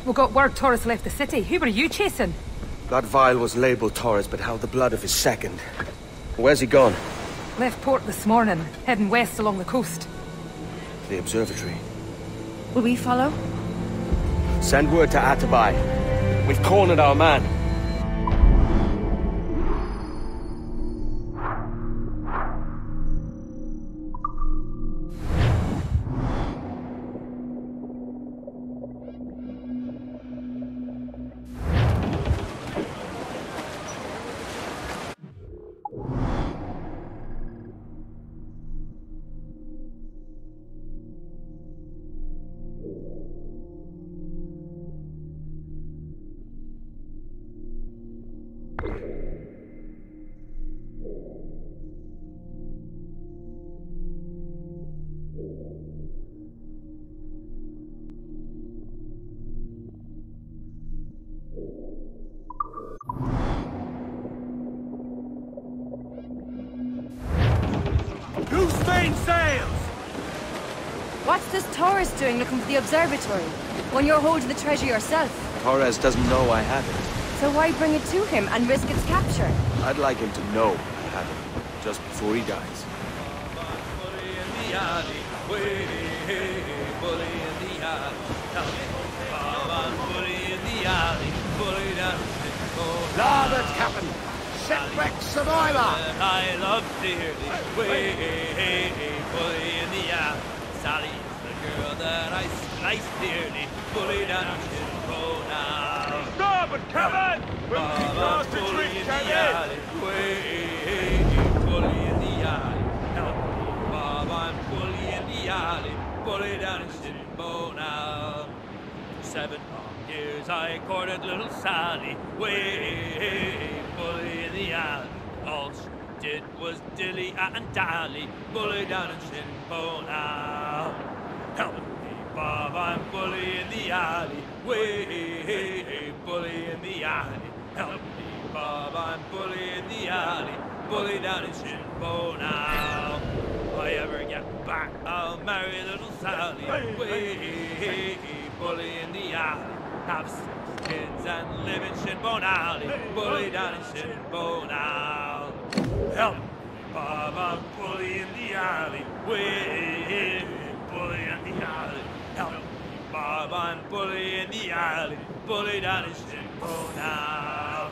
We got word Torres left the city. Who were you chasing? That vial was labeled Torres, but held the blood of his second. Where's he gone? Left port this morning, heading west along the coast. The Observatory. Will we follow? Send word to Atabai. We've cornered our man. What's this Torres doing looking for the observatory, when you're holding the treasure yourself? Torres doesn't know I have it. So why bring it to him and risk its capture? I'd like him to know I have it, just before he dies. Larboard, Captain! Shipwreck survivor! I love dearly, way, bully in the eye. Sally is the girl that I slice dearly, bully down on his road now. Starboard, Captain! When we cross the Bully tree, in the Captain! alley, way, bully in the alley. Help me, Bob, I'm bully in the alley, bully down in Shinbo now. 7 long years I courted little Sally, way, bully in the alley. All she did was dilly and dally, bully down in Shinbo now. Help me, Bob, I'm bully in the alley, way, bully in the alley. Help me, Bob, I'm bully in the alley, bully down in Shinbo now. If I ever get back, I'll marry little Sally, way, bully in the alley. Have 6 kids and live in Shinbone Alley, bully down in Shinbone now. Help me, Bob, I'm bully in the alley, way, bully in the alley. Help me, Bob, I'm bully in the alley, bully down in Shinbone now.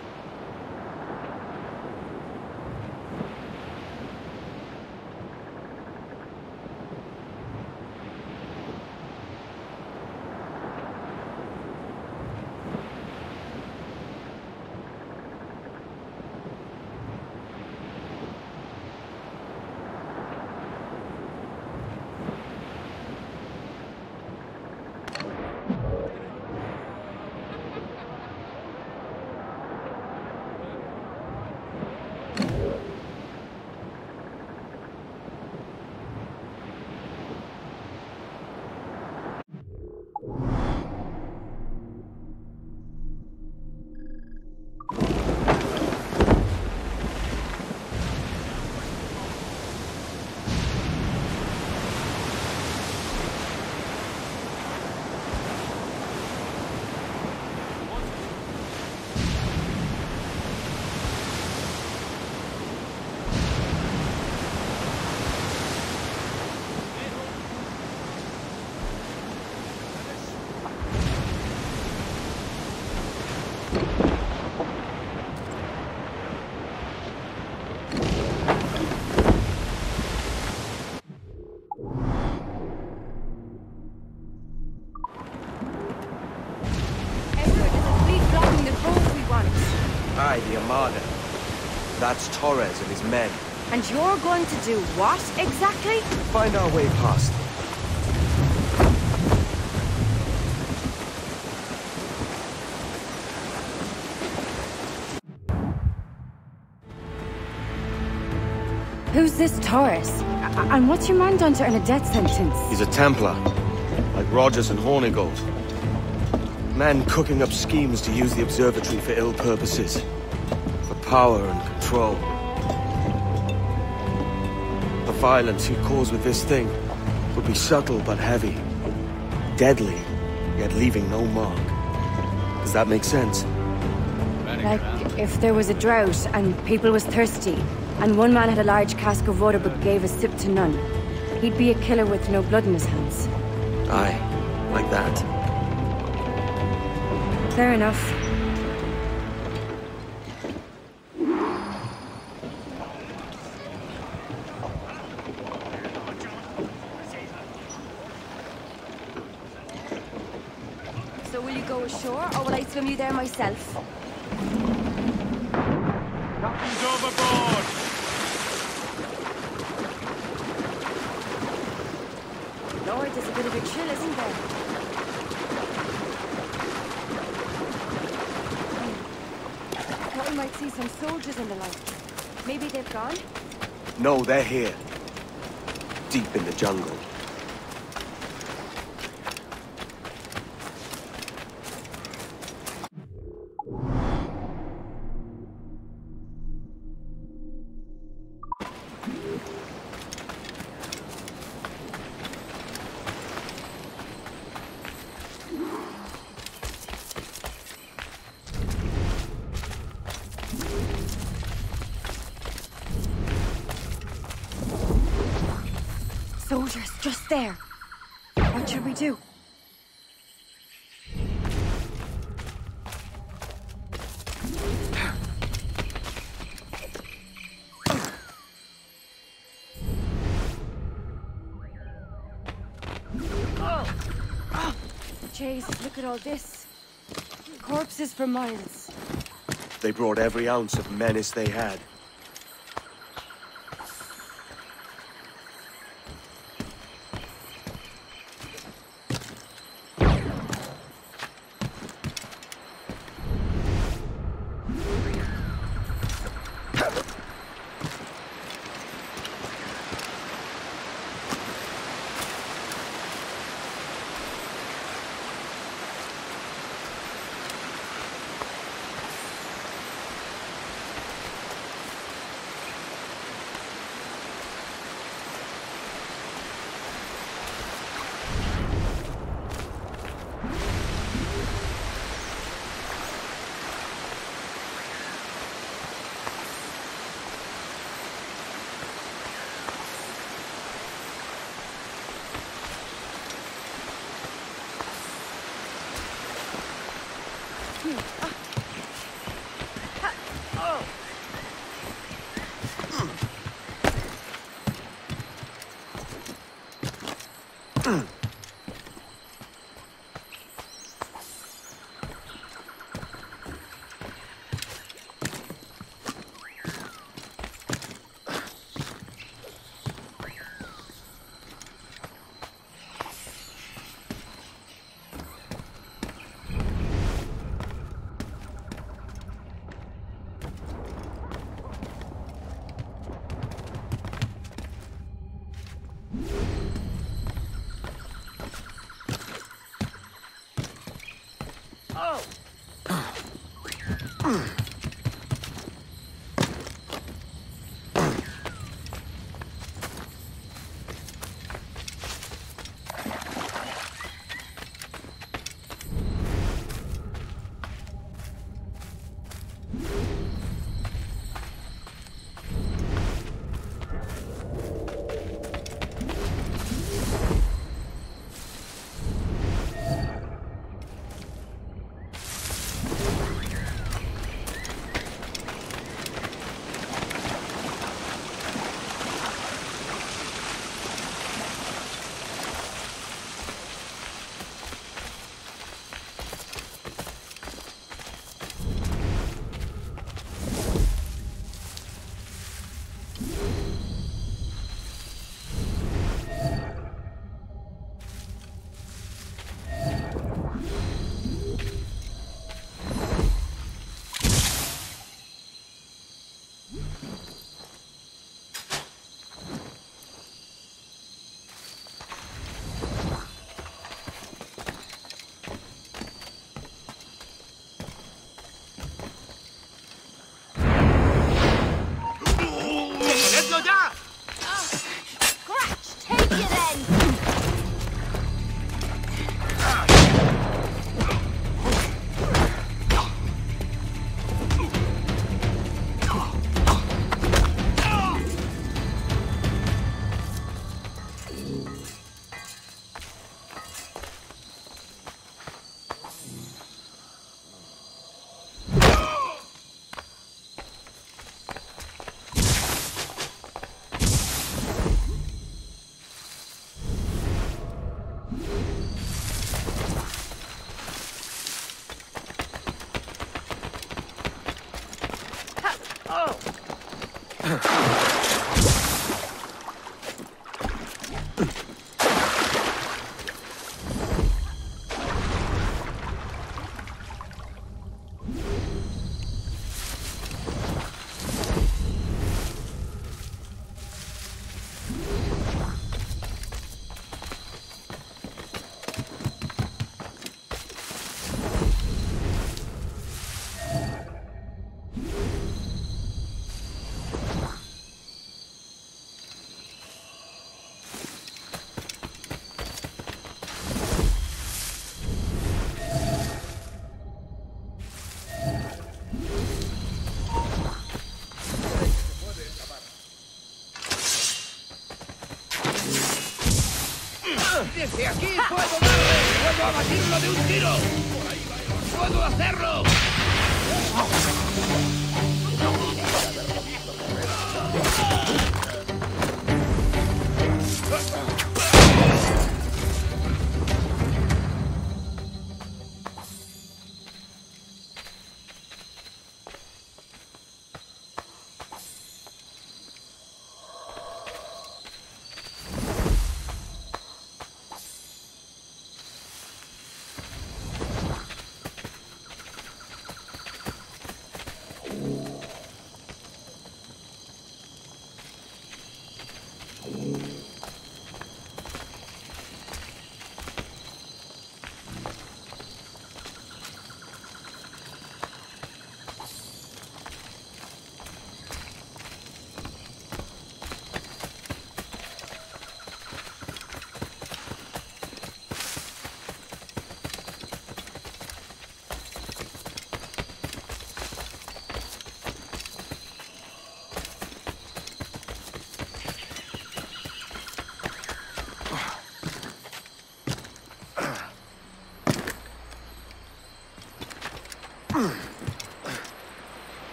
Aye, the Armada. That's Torres and his men. And you're going to do what, exactly? Find our way past them. Who's this Torres? And what's your man done to earn a death sentence? He's a Templar, like Rogers and Hornigold. Men cooking up schemes to use the Observatory for ill purposes. For power and control. The violence he'd cause with this thing would be subtle but heavy. Deadly, yet leaving no mark. Does that make sense? Like, if there was a drought and people was thirsty, and one man had a large cask of water but gave a sip to none, he'd be a killer with no blood in his hands. Aye, like that. Fair enough. So will you go ashore, or will I swim you there myself? Captain's overboard! Lord, there's a bit of a chill, isn't there? Thought we might see some soldiers in the light. Maybe they've gone? No, they're here. Deep in the jungle. Soldiers, just there. What should we do? Jesus, look at all this. Corpses for miles. They brought every ounce of menace they had. ¡Desde aquí puedo darle! ¡Puedo abatirlo de un tiro! ¡Puedo hacerlo!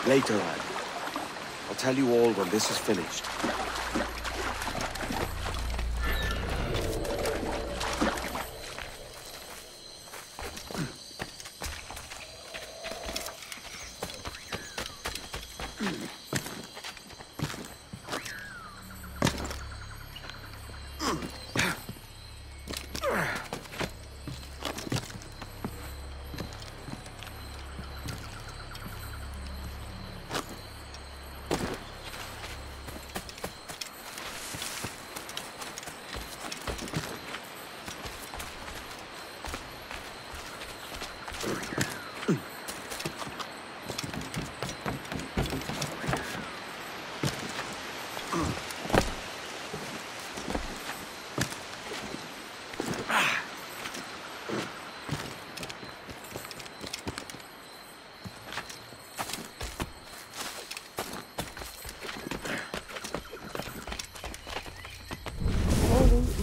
Later, lad. I'll tell you all when this is finished.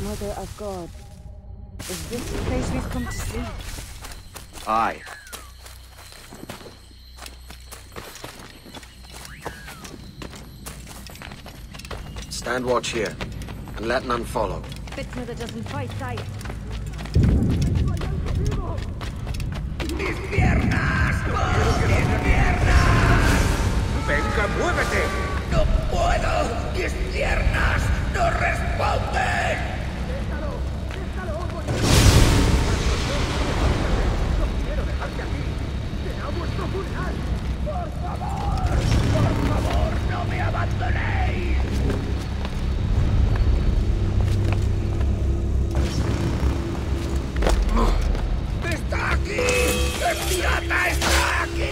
Mother of God. Is this the place we've come to see? Aye. Stand watch here, and let none follow. Bitmother doesn't fight sight. ¡Mis piernas! ¡Por mis piernas! ¡Venga, muévete! ¡No puedo! ¡Mis piernas no responden! ¡Por favor, no me abandonéis! ¡Está aquí! ¡El pirata está aquí!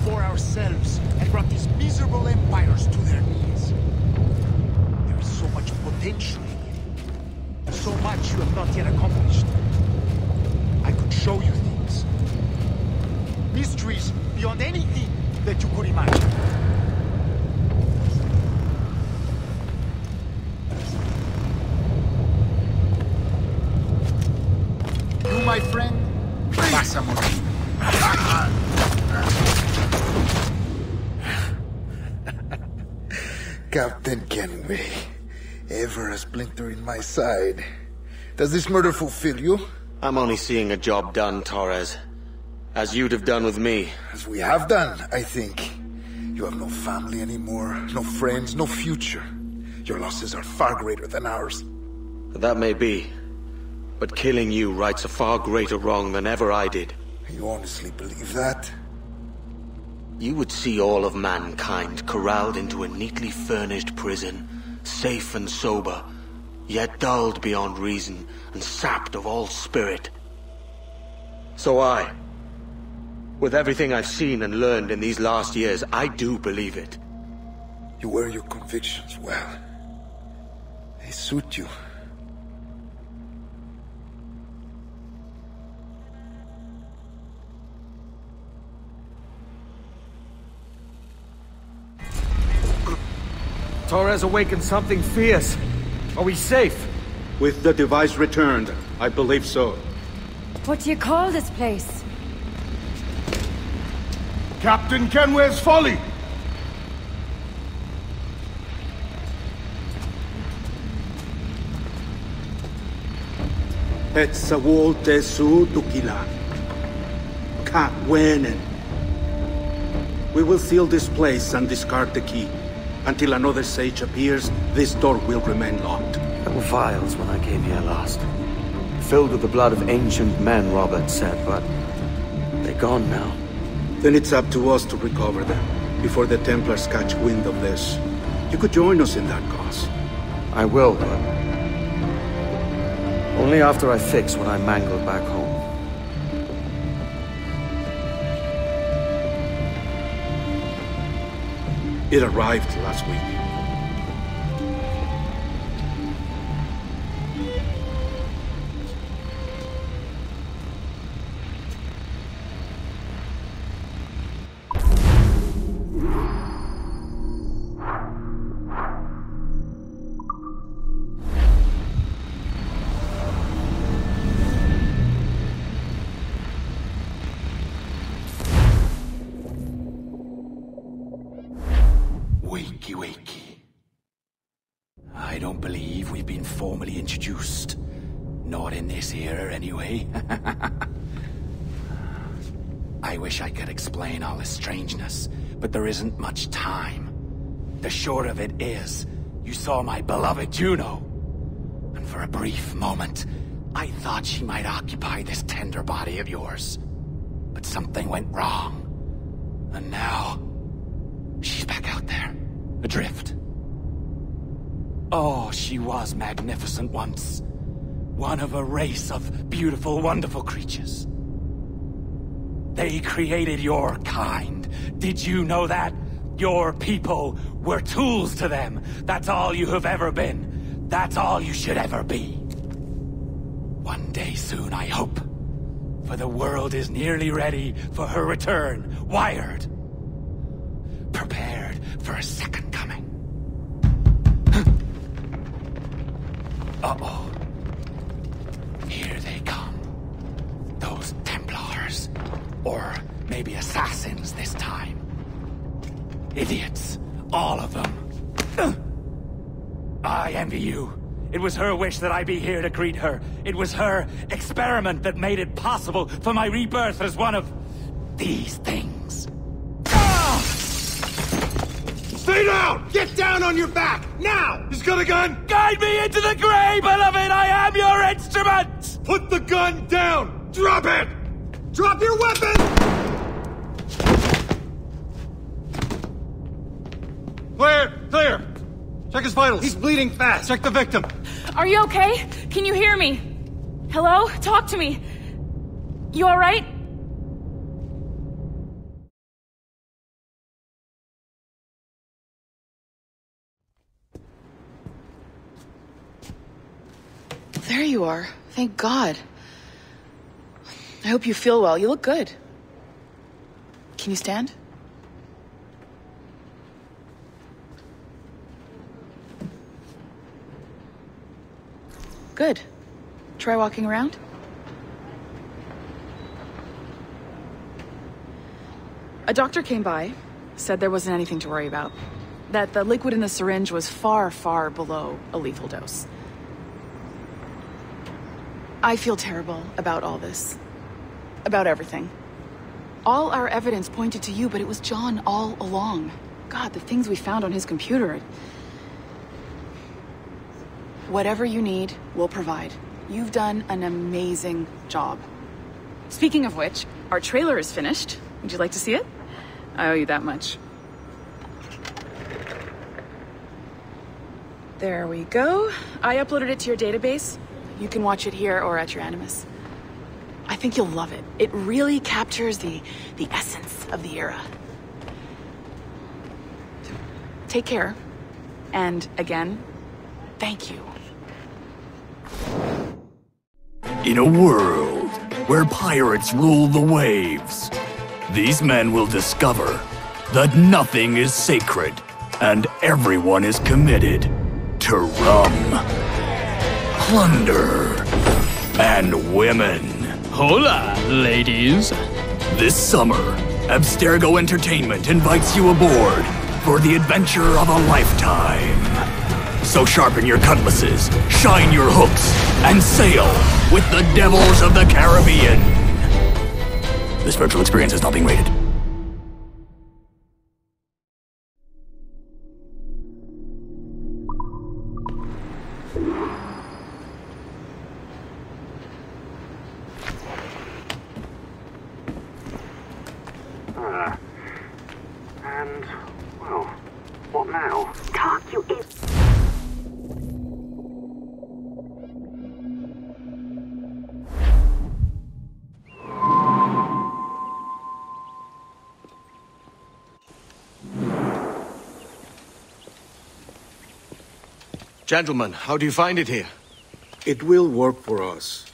for ourselves and brought these miserable empires to their knees. There is so much potential in you. So much you have not yet accomplished. I could show you things. Mysteries beyond anything that you could imagine. You, my friend, vas a morir. Captain Kenway, ever a splinter in my side. Does this murder fulfill you? I'm only seeing a job done, Torres. As you'd have done with me. As we have done, I think. You have no family anymore, no friends, no future. Your losses are far greater than ours. That may be. But killing you rights a far greater wrong than ever I did. You honestly believe that? You would see all of mankind corralled into a neatly furnished prison, safe and sober, yet dulled beyond reason and sapped of all spirit. So with everything I've seen and learned in these last years, I do believe it. You wear your convictions well. They suit you. Torres awakened something fierce. Are we safe? With the device returned, I believe so. What do you call this place? Captain Kenway's folly! Et sawolte su tukila. Ka wenen. We will seal this place and discard the key. Until another sage appears, this door will remain locked. There were vials when I came here last. Filled with the blood of ancient men, Robert said, but they're gone now. Then it's up to us to recover them, before the Templars catch wind of this. You could join us in that cause. I will, but only after I fix what I mangled back home. It arrived last week. Wakey. I don't believe we've been formally introduced. Not in this era, anyway. I wish I could explain all this strangeness, but there isn't much time. The short of it is, you saw my beloved Juno. And for a brief moment, I thought she might occupy this tender body of yours. But something went wrong. And now, she's back out there. Adrift. Oh, she was magnificent once. One of a race of beautiful, wonderful creatures. They created your kind. Did you know that? Your people were tools to them. That's all you have ever been. That's all you should ever be. One day soon, I hope. For the world is nearly ready for her return. Wired. Prepared for a second coming. Uh-oh. Here they come. Those Templars. Or maybe assassins this time. Idiots. All of them. I envy you. It was her wish that I be here to greet her. It was her experiment that made it possible for my rebirth as one of these things. Stay down! Get down on your back! Now! He's got a gun! Guide me into the grave, beloved! I am your instrument! Put the gun down! Drop it! Drop your weapon! Clear! Check his vitals. He's bleeding fast. Check the victim. Are you okay? Can you hear me? Hello? Talk to me. You alright? There you are. Thank God. I hope you feel well. You look good. Can you stand? Good. Try walking around. A doctor came by, said there wasn't anything to worry about. That the liquid in the syringe was far, far below a lethal dose. I feel terrible about all this. About everything. All our evidence pointed to you, but it was John all along. God, the things we found on his computer. Whatever you need, we'll provide. You've done an amazing job. Speaking of which, our trailer is finished. Would you like to see it? I owe you that much. There we go. I uploaded it to your database. You can watch it here or at your Animus. I think you'll love it. It really captures the essence of the era. Take care. And again, thank you. In a world where pirates rule the waves, these men will discover that nothing is sacred and everyone is committed to rum, plunder, and women. Hola, ladies. This summer, Abstergo Entertainment invites you aboard for the adventure of a lifetime. So sharpen your cutlasses, shine your hooks, and sail with the devils of the Caribbean. This virtual experience is not being rated. And, well, what now? Can't you Gentlemen, how do you find it here? It will work for us.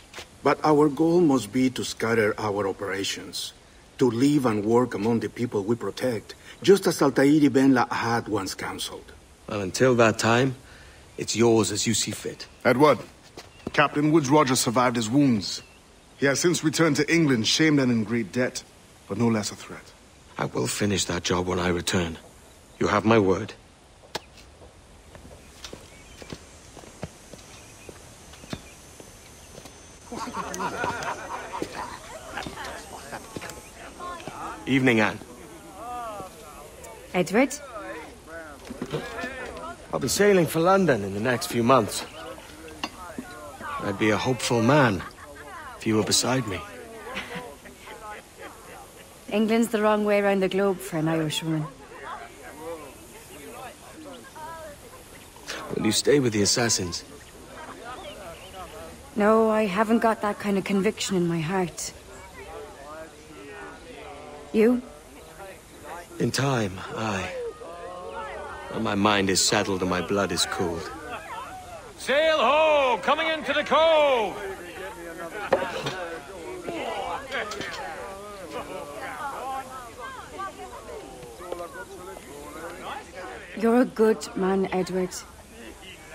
But our goal must be to scatter our operations. To live and work among the people we protect, just as Altair Ben Lahad once counseled. Well, until that time, it's yours as you see fit. Edward, Captain Woods Rogers survived his wounds. He has since returned to England, shamed and in great debt, but no less a threat. I will finish that job when I return. You have my word. Evening, Anne. Edward? I'll be sailing for London in the next few months. I'd be a hopeful man if you were beside me. England's the wrong way around the globe for an Irishwoman. Will you stay with the Assassins? No, I haven't got that kind of conviction in my heart. You? In time, aye. When my mind is settled and my blood is cooled. Sail ho! Coming into the cove! You're a good man, Edward.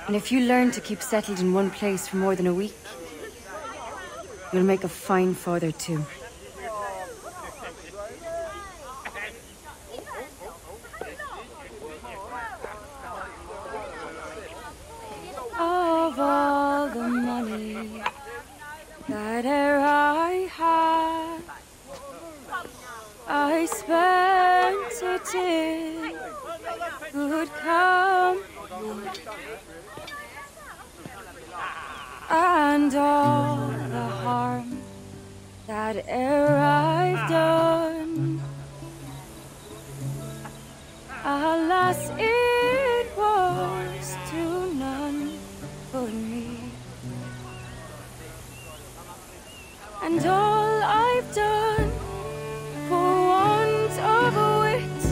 And if you learn to keep settled in one place for more than a week, you'll make a fine father too. Of all the money that e'er I had, I spent it in good company, and all the harm that e'er I've done, alas, it was to none but me. And all I've done for want of wit,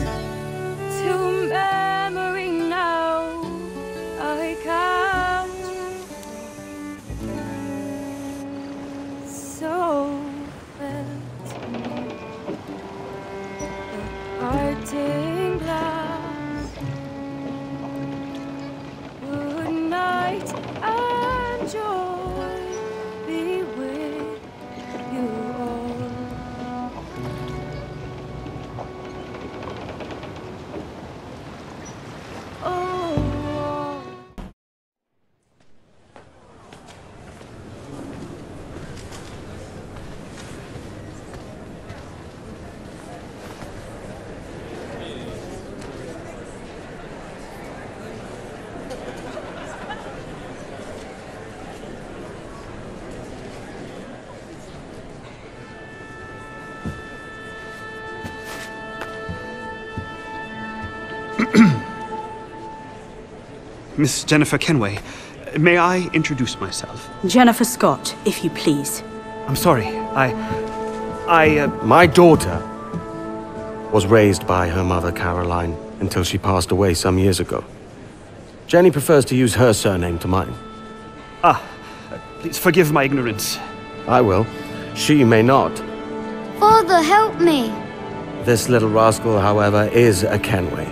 to memory now I count. looking glass. Good night and joy be with you all. Oh. Miss Jennifer Kenway, may I introduce myself? Jennifer Scott, if you please. I'm sorry, My daughter was raised by her mother, Caroline, until she passed away some years ago. Jenny prefers to use her surname to mine. Please forgive my ignorance. I will. She may not. Father, help me! This little rascal, however, is a Kenway.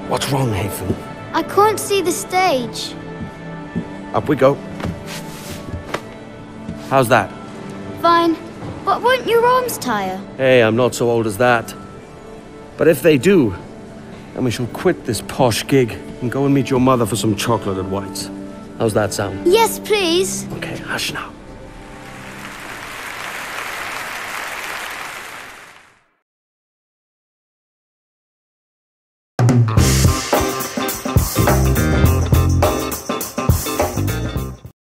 What's wrong, Haytham? I can't see the stage. Up we go. How's that? Fine. But won't your arms tire? Hey, I'm not so old as that. But if they do, then we shall quit this posh gig and go and meet your mother for some chocolate at White's. How's that sound? Yes, please. Okay, hush now.